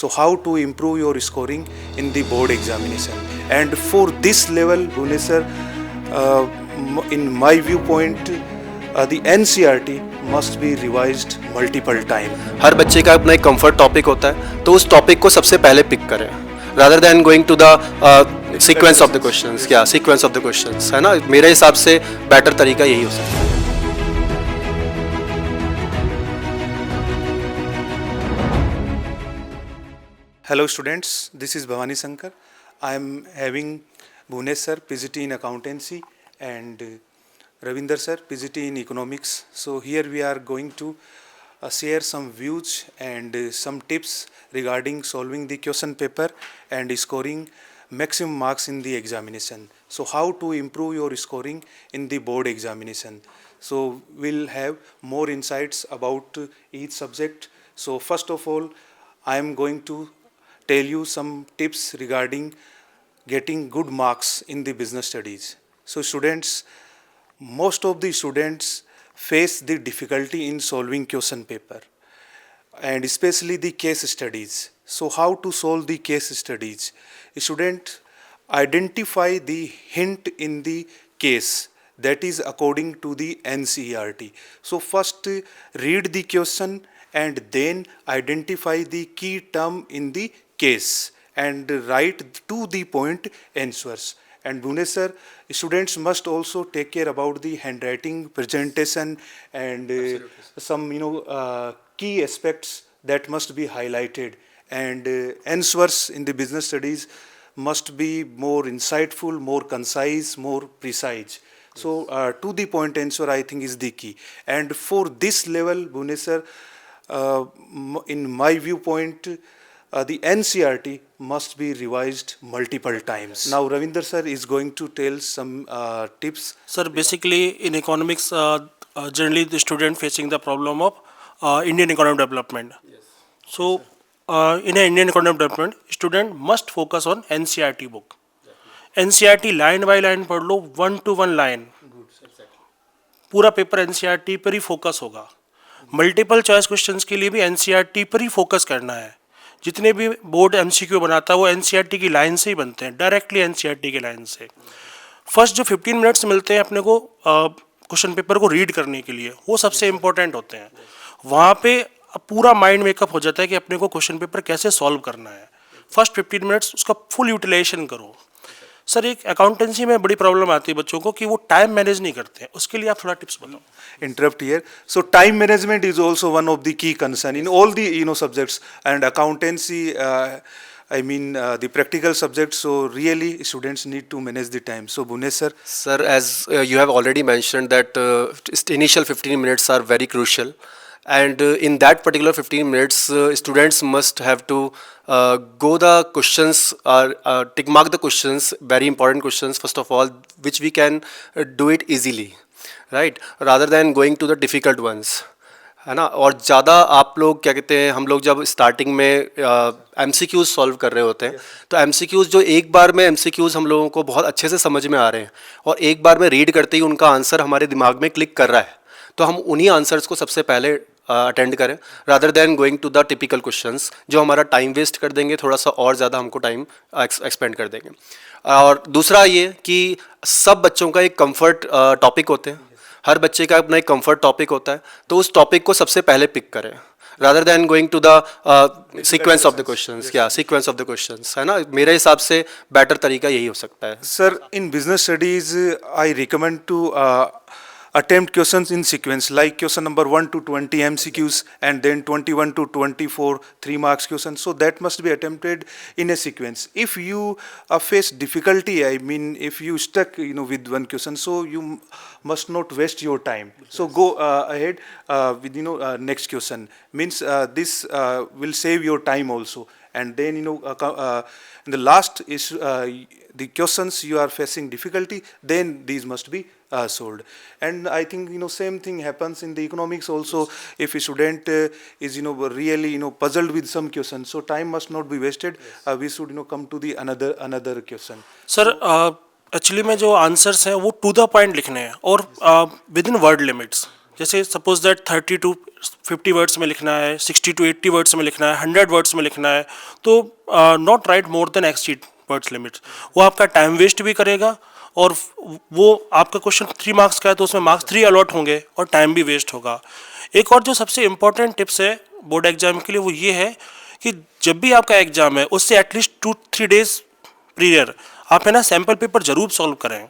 So how to improve your scoring in the board examination? And for this level, Bhunesh, in my viewpoint, the NCERT must be revised multiple times. हर बच्चे का अपना एक comfort topic होता है, तो उस topic को सबसे पहले पिक करें rather than going to the sequence of the questions. क्या sequence of the questions है ना, मेरे हिसाब से बेटर तरीका यही हो सकता है. Hello students, this is Bhavani Shankar. I am having Bhunesh sir, PGT in accountancy, and Ravinder sir, PGT in economics. So here we are going to share some views and some tips regarding solving the question paper and scoring maximum marks in the examination. So how to improve your scoring in the board examination. So we'll have more insights about each subject. So first of all, I am going to tell you some tips regarding getting good marks in the business studies. So students, most of the students face the difficulty in solving question paper and especially the case studies. So how to solve the case studies? Student, identify the hint in the case, that is according to the NCERT. So first read the question and then identify the key term in the case and write to the point answers. And Bhunesh sir, students must also take care about the handwriting, presentation, and some key aspects that must be highlighted. And answers in the business studies must be more insightful, more concise, more precise. So to the point answer, I think, is the key. And for this level, Bhunesh sir, in my viewpoint, the NCERT must be revised multiple times. Now Ravinder sir is going to tell some tips. Sir, basically in economics, generally the student facing the problem of Indian economic development. Yes. So in an Indian economic development, student must focus on NCERT book. NCERT line by line पढ़ लो, 1 to 1 line. पूरा paper NCERT पर ही focus होगा. Multiple choice questions के लिए भी NCERT पर ही focus करना है. जितने भी बोर्ड MCQ बनाता है वो NCERT की लाइन से ही बनते हैं, डायरेक्टली NCERT की लाइन से. फर्स्ट जो 15 मिनट्स मिलते हैं अपने को क्वेश्चन पेपर को रीड करने के लिए, वो सबसे इम्पोर्टेंट होते हैं. वहाँ पे पूरा माइंड मेकअप हो जाता है कि अपने को क्वेश्चन पेपर कैसे सॉल्व करना है. फर्स्ट 15 मिनट्स उसका फुल यूटिलाइजेशन करो. सर, एक अकाउंटेंसी में बड़ी प्रॉब्लम आती है बच्चों को कि वो टाइम मैनेज नहीं करते हैं. उसके लिए आप थोड़ा टिप्स बताओ. Interrupt here. So time management is also one of the key concern in all the subjects, and accountancy, the practical subjects. So really students need to manage the time. So Bhunesh sir. Sir, as you have already mentioned that initial 15 minutes are very crucial, and in that particular 15 minutes students must have to go the questions or tick mark the questions, very important questions first of all, which we can do it easily, right, rather than going to the difficult ones, है ना. और ज़्यादा आप लोग क्या कहते हैं, हम लोग जब स्टार्टिंग में MCQs सॉल्व कर रहे होते हैं, तो MCQs जो एक बार में MCQs हम लोगों को बहुत अच्छे से समझ में आ रहे हैं और एक बार में रीड करते ही उनका आंसर हमारे दिमाग में क्लिक कर रहा है, तो हम उन्हीं आंसर्स को सबसे पहले अटेंड करें rather than going to the typical questions जो हमारा टाइम वेस्ट कर देंगे, थोड़ा सा और ज़्यादा हमको टाइम एक्सपेंड कर देंगे. और दूसरा ये कि सब बच्चों का एक कंफर्ट टॉपिक होते हैं, हर बच्चे का अपना एक कंफर्ट टॉपिक होता है, तो उस टॉपिक को सबसे पहले पिक करें rather than going to the sequence of the questions. क्या sequence of the questions है ना, मेरे हिसाब से बेटर तरीका यही हो सकता है. Sir, in business studies, I recommend to attempt questions in sequence, like question number 1 to 20 MCQs and then 21 to 24 3 marks questions. So that must be attempted in a sequence. If you face difficulty, if you stuck with one question, so you must not waste your time. So go ahead with next question. Means this will save your time also. And then in the last is the questions you are facing difficulty, then these must be solved. And I think same thing happens in the economics also. If a student is really puzzled with some question, so time must not be wasted. We should come to the another question. Sir, actually में जो answers हैं वो to the point लिखने हैं और with in word limits. जैसे suppose that 30 to 50 words में लिखना है, 60 to 80 वर्ड्स में लिखना है, 100 वर्ड्स में लिखना है, तो not right more than exceed words limits. वो आपका टाइम वेस्ट भी करेगा, और वो आपका क्वेश्चन 3 मार्क्स का है तो उसमें मार्क्स 3 अलॉट होंगे और टाइम भी वेस्ट होगा। एक और जो सबसे इम्पोर्टेंट टिप्स है बोर्ड एग्जाम के लिए वो ये है कि जब भी आपका एग्जाम है उससे एटलीस्ट 2-3 डेज प्रीवियर आप है ना सैम्पल पेपर जरूर सॉल्व करें।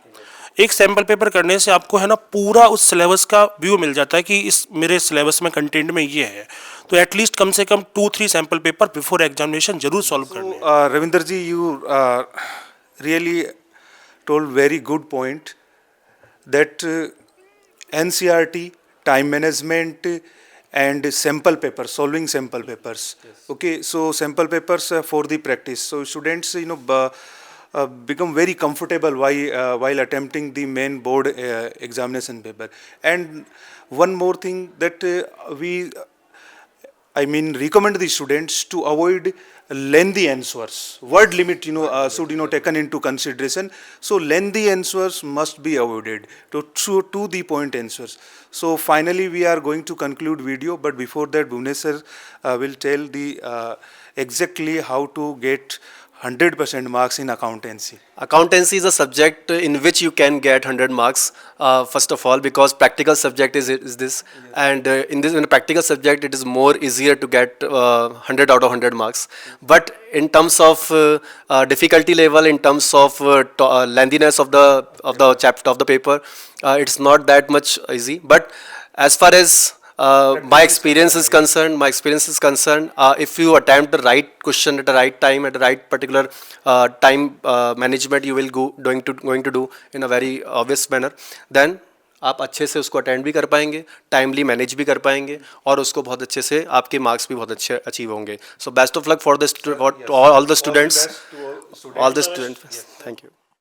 एक सैम्पल पेपर करने से आपको है ना पूरा उस सिलेबस का व्यू मिल जाता है कि इस मेरे सिलेबस में कंटेंट में ये है, तो एटलीस्ट कम से कम 2-3 सैम्पल पेपर बिफोर एग्जामिनेशन जरूर सॉल्व करने हैं। Ravinder ji, you really told very good point that NCERT, time management, and sample paper, solving sample papers. Yes. Okay, so sample papers for the practice. So students, become very comfortable while attempting the main board examination paper. And one more thing that recommend the students to avoid lengthy answers. Word limit, should taken into consideration. So lengthy answers must be avoided to the point answers. So finally, we are going to conclude video. But before that, Bhuvnesh sir will tell the exactly how to get 100% marks in accountancy. Accountancy is a subject in which you can get 100 marks, first of all, because practical subject is this. Yes. And in a practical subject, it is more easier to get 100 out of 100 marks. But in terms of difficulty level, in terms of lengthiness of the chapter of the paper, it's not that much easy. But as far as my experience is concerned, if you attempt the right question at the right time, at the right particular time management you will going to do in a very obvious manner, then आप अच्छे से उसको attend भी कर पाएंगे, timely manage भी कर पाएंगे, और उसको बहुत अच्छे से आपके मार्क्स भी बहुत अच्छे अचीव होंगे. So best of luck for all the students. Thank you.